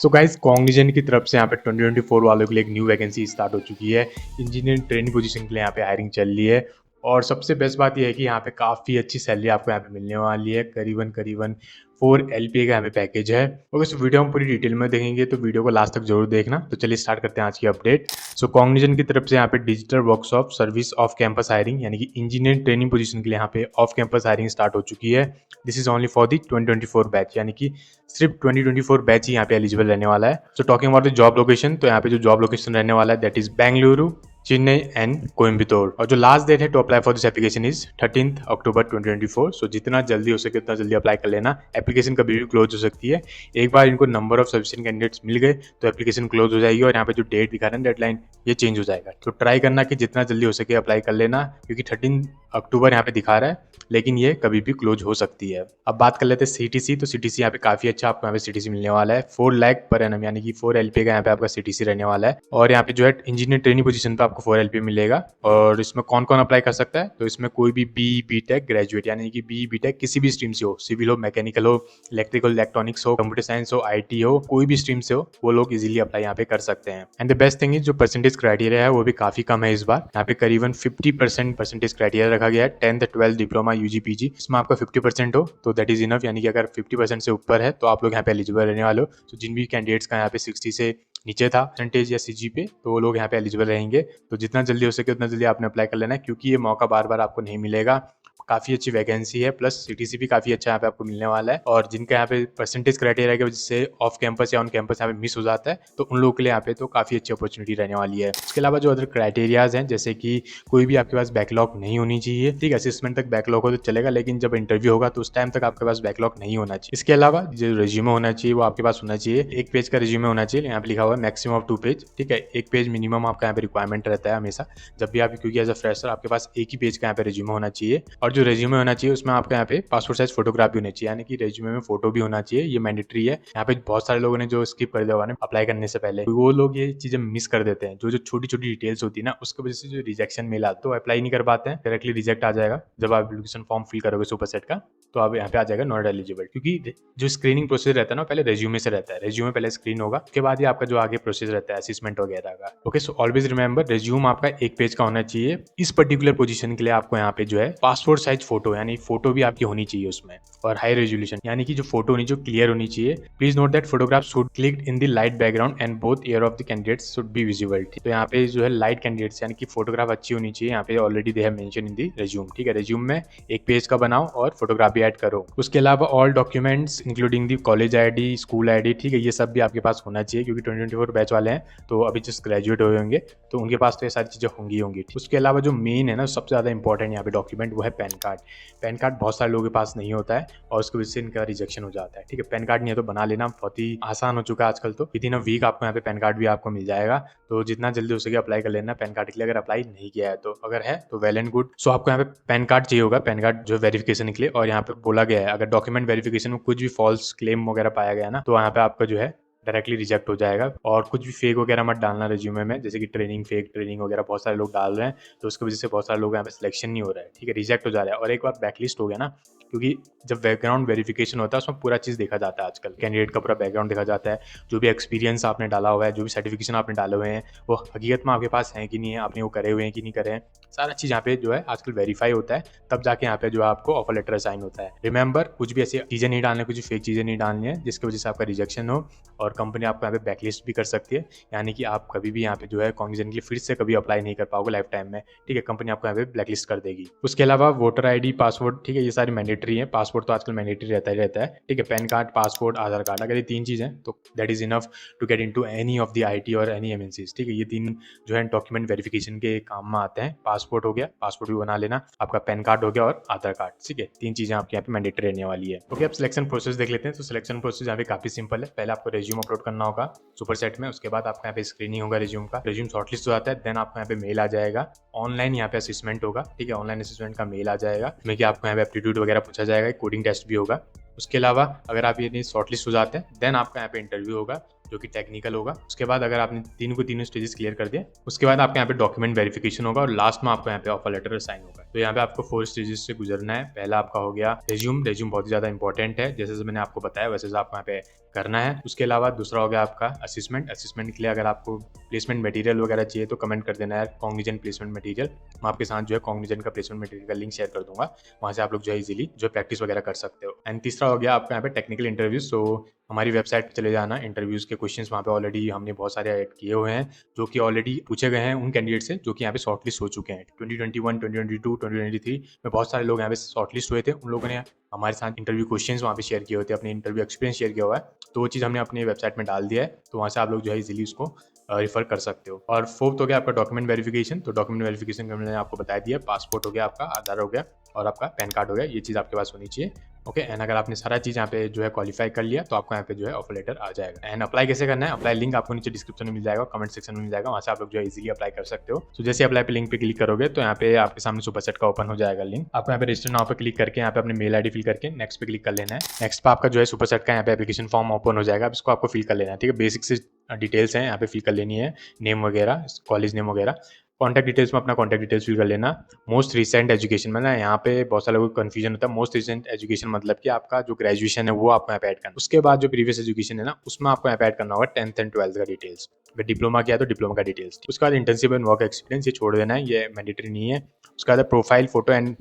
So guys Cognizant की तरफ से यहाँ पे 2024 वालों के लिए एक न्यू वैकेंसी स्टार्ट हो चुकी है। इंजीनियरिंग ट्रेनिंग पोजीशन के लिए यहाँ पे हायरिंग चल रही है और सबसे बेस्ट बात यह है कि यहाँ पे काफ़ी अच्छी सैलरी आपको यहाँ पे मिलने वाली है। करीबन करीबन 4 LPA का यहाँ पे पैकेज है। और इस वीडियो हम पूरी डिटेल में देखेंगे तो वीडियो को लास्ट तक जरूर देखना। तो चलिए स्टार्ट करते हैं आज की अपडेट। सो कॉग्निजेंट की तरफ से यहाँ पे digital workshop service off campus hiring यानी कि इंजीनियरिंग ट्रेनिंग पोजीशन के लिए यहाँ पे ऑफ कैंपस हायरिंग स्टार्ट हो चुकी है। This is only for the 2024 batch यानी कि सिर्फ 2024 बैच ही यहाँ पे एलिजिबल रहने वाला है। So talking about the job location, तो यहाँ पे जो जॉब लोकेशन रहने वाला है that is Bengaluru, Chennai and Coimbatore. और जो लास्ट डेट है to apply for this application is 13 October 2024। So जितना जल्दी हो सके उतना जल्दी अप्लाई कर लेना। एप्लीकेशन कभी भी क्लोज हो सकती है। एक बार इनको नंबर ऑफ सफिशिएंट कैंडिडेट्स मिल गए तो एप्लीकेशन क्लोज हो जाएगी और यहाँ पे जो डेट दिखा रहे हैं डेडलाइन ये चेंज हो जाएगा। तो ट्राई करना कि जितना जल्दी हो सके अप्लाई कर लेना, क्योंकि 13 अक्टूबर यहाँ पे दिखा रहा है लेकिन ये कभी भी क्लोज हो सकती है। अब बात कर लेते हैं CTC। तो CTC यहाँ पे काफी अच्छा आपको यहाँ पे CTC मिलने वाला है। 4 लाख पर एनम यानी कि 4 LPA का यहाँ पे आपका CTC रहने वाला है। और यहाँ पे जो है इंजीनियर ट्रेनिंग पोजीशन पे आपको 4 LPA मिलेगा। और इसमें कौन कौन अप्लाई कर सकता है, तो इसमें कोई भी BTech ग्रेजुएट यानी कि BTech किसी भी स्ट्रीम से हो, सिविल हो, मैकेनिकल हो, इलेक्ट्रिकल इलेक्ट्रॉनिक्स हो, कंप्यूटर साइंस हो, IT हो, कोई भी स्ट्रीम से हो, वो लोग इजीली अप्लाई यहाँ पे कर सकते हैं। And the best thing is जो परसेंटेज क्राइटेरिया है वो भी काफी कम है इस बार। यहाँ पे करीबन 50% परसेंटेज क्राइटेरिया रखा गया है। 10th 12th diploma UG PG इसमें आपका 50% हो तो दैट इज इनफ, यानी कि अगर 50% से ऊपर है तो आप लोग यहाँ पे एलिजिबल रहने वाले हो। तो जिन भी कैंडिडेट्स का यहाँ पे 60 से नीचे था परसेंटेज या CG पे तो वो लोग यहाँ पे एलिजिबल रहेंगे। तो जितना जल्दी हो सके उतना जल्दी आपने अप्लाई कर लेना है, क्योंकि ये मौका बार बार आपको नहीं मिलेगा। काफी अच्छी वैकेंसी है, प्लस CTC भी काफी अच्छा यहाँ पे आपको मिलने वाला है। और जिनका यहाँ पे परसेंटेज क्राइटेरिया की वजह से ऑफ कैंपस या ऑन कैंपस यहाँ पे मिस हो जाता है तो उन लोगों के लिए यहाँ पे तो काफी अच्छी अपॉर्चुनिटी रहने वाली है। उसके अलावा जो अदर क्राइटेरियाज हैं, जैसे कि कोई भी आपके पास बैकलॉग नहीं होनी चाहिए। ठीक है, असेसमेंट तक बैकलॉग हो तो चलेगा, लेकिन जब इंटरव्यू होगा तो उस टाइम तक आपके पास बैकलॉग नहीं होना चाहिए। इसके अलावा जो रेज्यूमे होना चाहिए वो आपके पास होना चाहिए। 1 पेज का रेज्यूमे होना चाहिए। यहाँ पे लिखा हुआ है मैक्सिमम ऑफ 2 पेज। ठीक है, 1 पेज मिनिमम आपका यहाँ पे रिक्वायरमेंट रहता है हमेशा जब भी आप, क्योंकि एज अ फ्रेशर आपके पास एक ही पेज का यहाँ पे रेज्यूमे होना चाहिए। और जो रेज्यूमे होना चाहिए उसमें आपका यहाँ पे पासपोर्ट साइज फोटोग्राफ भी होनी चाहिए, यानी कि रेज्यूमे में फोटो भी होना चाहिए। ये मैंडेटरी है। यहाँ पे बहुत सारे लोगों ने जो स्किप कर दिया हुआ है अप्लाई करने से पहले, वो लोग ये चीजें मिस कर देते हैं। जो जो छोटी छोटी डिटेल्स होती है ना, उसकी वजह से जो रिजेक्शन मेल आता है तो अप्लाई नहीं कर पाते हैं, डायरेक्टली रिजेक्ट आ जाएगा। जब आप एप्लीकेशन फॉर्म फिल करोगे सुपरसेट का तो आप यहाँ पे आ जाएगा नॉट एलिजिबल, क्योंकि जो स्क्रीनिंग प्रोसेस रहता है ना पहले रेज्यूमे से रहता है। रेज्यूमे पहले स्क्रीन होगा, उसके बाद ही आपका जो आगे प्रोसेस रहता है असेसमेंट वगैरह का। Okay, so always remember resume आपका 1 पेज का होना चाहिए। इस पर्टिकुलर पोजीशन के लिए आपको यहाँ पे जो है पासपोर्ट साइज फोटो, यानी फोटो भी आपकी होनी चाहिए उसमें, और हाई रेजोल्यूशन, यानी कि जो फोटो होनी चाहिए क्लियर होनी चाहिए। Please note that photograph should click in the light background and both year of the candidates should be visible. तो यहाँ पे जो है लाइट कैंडिडेट्स यानी कि फोटोग्राफ अच्छी होनी चाहिए। यहाँ पे already they have mention in the resume. ठीक है, रेज्यूम में 1 पेज का बनाओ और फोटोग्राफ भी ऐड करो। उसके अलावा all documents including the college ID, school ID, ठीक है, ये सब भी आपके पास होना चाहिए, क्योंकि 2024 बैच वाले हैं तो अभी जस्ट ग्रेजुएट हुए होंगे तो उनके पास तो ये सारी चीजें होंगी। उसके अलावा जो मेन है ना सबसे ज्यादा इंपॉर्टेंट यहाँ पे डॉक्यूमेंट वो है पैन कार्ड। पैन कार्ड बहुत सारे लोगों के पास नहीं होता है और उसकी वजह से इनका रिजेक्शन हो जाता है। ठीक है, पैन कार्ड नहीं है तो बना लेना, बहुत ही आसान हो चुका है आजकल। तो विदिन अ वीक आपको यहाँ पे पैन कार्ड भी आपको मिल जाएगा। तो जितना जल्दी हो सके अप्लाई कर लेना पैन कार्ड के लिए, अगर अप्लाई नहीं किया है तो। अगर है तो वेल एंड गुड। सो आपको यहाँ पे पैन कार्ड चाहिए होगा, पैन कार्ड जो वेरिफिकेशन के लिए। और यहाँ पे बोला गया है अगर डॉक्यूमेंट वेरिफिकेशन में कुछ भी फॉल्स क्लेम वगैरह पाया गया ना तो यहाँ पे आपका जो है डायरेक्टली रिजेक्ट हो जाएगा। और कुछ भी फेक वगैरह मत डालना रेज्यूमे में, जैसे कि फेक ट्रेनिंग वगैरह बहुत सारे लोग डाल रहे हैं तो उसकी वजह से बहुत सारे लोग यहाँ पे सिलेक्शन नहीं हो रहा है। ठीक है, रिजेक्ट हो जा रहा है। और एक बार बैकलिस्ट हो गया ना, क्योंकि जब बैकग्राउंड वेरिफिकेशन होता है उसमें पूरा चीज़ देखा जाता है आजकल, कैंडिडेट का पूरा बैकग्राउंड देखा जाता है, जो भी एक्सपीरियंस आपने डाला हुआ है, जो भी सर्टिफिकेशन आपने डाले हुए हैं वो हकीकत में आपके पास है कि नहीं है, आपने वो करे हुए हैं कि नहीं करे हैं, सारा चीज़ यहाँ पे जो है आजकल वेरीफाई होता है। तब जाके यहाँ पे जो है आपको ऑफर लेटर साइन होता है। रिमेंबर, कुछ भी ऐसी चीज़ें नहीं डालनी, कुछ फेक चीज़ें नहीं डालनी है जिसकी वजह से आपका रिजेक्शन हो और कंपनी आपको यहाँ पे बैकलिस्ट भी कर सकती है, यानी कि आप कभी भी यहाँ पे जो है कॉग्निजेंट के लिए फिर से कभी अप्लाई नहीं कर पाओगे लाइफ टाइम में। ठीक है, कंपनी आपको यहाँ पे ब्लैकलिस्ट कर देगी। उसके अलावा वोटर ID, पासपोर्ट, ठीक है, ये सारी मैंडेटरी है। पासपोर्ट तो आजकल मैंडेटरी रहता ही रहता है। ठीक है, PAN card, passport, Aadhaar card, अगर ये 3 चीज़ हैं तो that is enough to get into any of the IT और एनी MNCs। ठीक है, ये 3 जो है डॉक्यूमेंट वेरिफिकेशन के काम में आते हैं। पासपोर्ट हो गया, पासपोर्ट भी बना लेना, आपका पैन कार्ड हो गया और आधार कार्ड। ठीक है, 3 चीज़ें आपके यहाँ पे मैंडेटरी रहने वाली है। ओके, अब सिलेक्शन प्रोसेस देख लेते हैं। तो सिलेक्शन प्रोसेस यहाँ पे काफी सिंपल है। पहले आपको रेज्यूम अपलोड करना होगा सुपरसेट में, उसके बाद आपका यहाँ पे स्क्रीनिंग होगा रेज्यूम का, रेज्यूम शॉर्टलिस्ट हो जाता है, देन आपको यहाँ पे मेल आ जाएगा। ऑनलाइन यहाँ पे असेसमेंट होगा। ठीक है, ऑनलाइन असेसमेंट का मेल आ जाएगा जिसमें कि आपको यहाँ पे एप्टीट्यूड वगैरह पूछा जाएगा, कोडिंग टेस्ट भी होगा। उसके अलावा अगर आप ये शॉर्टलिस्ट हो जाते हैं देन आपका यहाँ पे इंटरव्यू होगा जो कि टेक्निकल होगा। उसके बाद अगर आपने तीनों स्टेजेस क्लियर कर दिए उसके बाद आपके यहाँ पे डॉक्यूमेंट वेरिफिकेशन होगा और लास्ट में आपको यहाँ पे ऑफर लेटर साइन होगा। तो यहाँ पे आपको 4 स्टेजेस से गुजरना है। पहला आपका हो गया रेज्यूम। रेज्यूम बहुत ही ज्यादा इंपॉर्टेंट है, जैसे मैंने आपको बताया वैसे आपको यहाँ पे करना है। उसके अलावा दूसरा हो गया आपका असेसमेंट। असेसमेंट के लिए अगर आपको प्लेसमेंट मटेरियल वगैरह चाहिए तो कमेंट कर देना यार, कॉग्निजेंट प्लेसमेंट मटेरियल। मैं आपके साथ जो है कॉग्निजेंट का प्लेसमेंट मटेरियल का लिंक शेयर कर दूंगा, वहाँ से आप लोग जो है इजीली जो प्रैक्टिस वगैरह कर सकते हो। एंड तीसरा हो गया आपका यहाँ पे टेक्निकल इंटरव्यूज। सो हमारी वेबसाइट पे चले जाना, इंटरव्यूज के क्वेश्चंस वहाँ पे ऑलरेडी हमने बहुत सारे ऐड किए हुए हैं जो कि ऑलरेडी पूछे गए हैं उन कैंडिडेट से जो कि यहाँ पे शॉर्टलिस्ट हो चुके हैं। 2021, 2022, 2023 में बहुत सारे लोग यहाँ पे शॉर्टलिस्ट हुए थे। उन लोगों ने हमारे साथ इंटरव्यू क्वेश्चंस वहाँ पे शेयर किए होते हैं, अपने इंटरव्यू एक्सपीरियंस शेयर किया हुआ है, तो वो चीज़ हमने अपनी वेबसाइट में डाल दिया है, तो वहाँ से आप लोग जो है इजीली उसको रिफर कर सकते हो। और फोर्थ हो गया आपका डॉक्यूमेंट वेरिफिकेशन। तो डॉक्यूमेंट वेरिफिकेशन का मैंने आपको बता दिया, पासपोर्ट हो गया आपका, आधार हो गया और आपका पैन कार्ड हो गया, ये चीज़ आपके पास होनी चाहिए। ओके, एंड अगर आपने सारा चीज़ यहाँ पे जो है क्वालिफाई कर लिया तो आपको यहाँ पे जो है ऑफर लेटर आ जाएगा। एंड अप्लाई कैसे करना है, अप्लाई लिंक आपको नीचे डिस्क्रिप्शन में मिल जाएगा, कमेंट सेक्शन में मिल जाएगा, वहाँ से आप लोग जो है इजीली अप्लाई कर सकते हो। तो जैसे अप्लाई पे लिंक पे क्लिक करोगे तो यहाँ पे आपके सामने सुपरसेट का ओपन हो जाएगा लिंक। आपको यहाँ पे रजिस्टर नाउ पे क्लिक करके यहाँ पे अपने मेल आईडी फिल करके नेक्स्ट पे क्लिक कर लेना है। नेक्स्ट पे आपका जो है सुपरसेट का यहाँ पे एप्लीकेशन फॉर्म ओपन हो जाएगा, इसको आपको फिल कर लेना है। ठीक है, बेसिक से डिटेल्स हैं यहाँ पे फिल कर लेनी है, नेम वगैरह, कॉलेज नेम वगैरह। कॉन्टैक्ट डिटेल्स में अपना कॉन्टैक्ट डिटेल्स फिल कर लेना। मोस्ट रिसेंट एजुकेशन, मतलब यहाँ पे बहुत सारे लोगों को कन्फ्यूजन होता है। मोस्ट रिसेंट एजुकेशन मतलब कि आपका जो ग्रेजुएशन है वो आपको यहाँ पे ऐड करना। उसके बाद जो प्रीवियस एजुकेशन है ना, उसमें आपको यहाँ पे ऐड करना होगा 10th एंड 12th का डिटेल्स। अगर डिप्लोमा किया तो डिप्लोमा का डिटेल्स। उसके बाद इंटर्नशिप एंड वर्क एक्सपीरियंस ये छोड़ देना है, ये मैंडेटरी नहीं है। उसके बाद प्रोफाइल फोटो एंड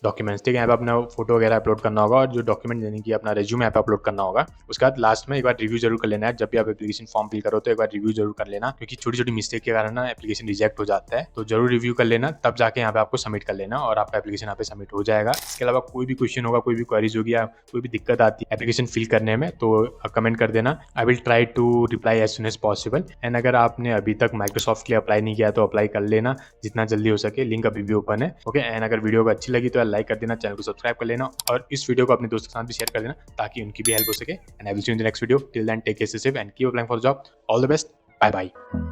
डॉक्यूमेंट्स। ठीक है, यहाँ पे अपना फोटो वगैरह अपलोड करना होगा और जो डॉक्यूमेंट यानी कि अपना रेज्यूम यहाँ पे अपलोड करना होगा। उसके बाद लास्ट में एक बार रिव्यू जरूर कर लेना है, जब भी आप एप्लीकेशन फॉर्म फिल करो तो एक बार रिव्यू जरूर कर लेना, क्योंकि छोटी छोटी मिस्टेक के कारण ना एप्लीकेशन रिजेक्ट हो जाता है। तो जरूर रिव्यू कर लेना, तब जाके यहाँ पे आपको सबमिट कर लेना और आपका एप्लीकेशन यहाँ पे सबमिट हो जाएगा। इसके अलावा कोई भी क्वेश्चन होगा, कोई भी क्वेरीज होगी या कोई भी दिक्कत आती है एप्लीकेशन फिल करने में तो कमेंट कर देना। I will try to reply as soon as possible. And अगर आपने अभी तक माइक्रोसॉफ्ट के लिए अप्लाई नहीं किया तो अप्लाई कर लेना जितना जल्दी हो सके, लिंक अभी भी ओपन है। ओके, एंड अगर वीडियो अच्छी लगी तो लाइक कर देना, चैनल को सब्सक्राइब कर लेना और इस वीडियो को अपने दोस्तों के साथ भी शेयर कर देना ताकि उनकी भी हेल्प हो सके। And I will see you in the next video. Till then take care, stay safe and keep applying for job. All the best, bye bye.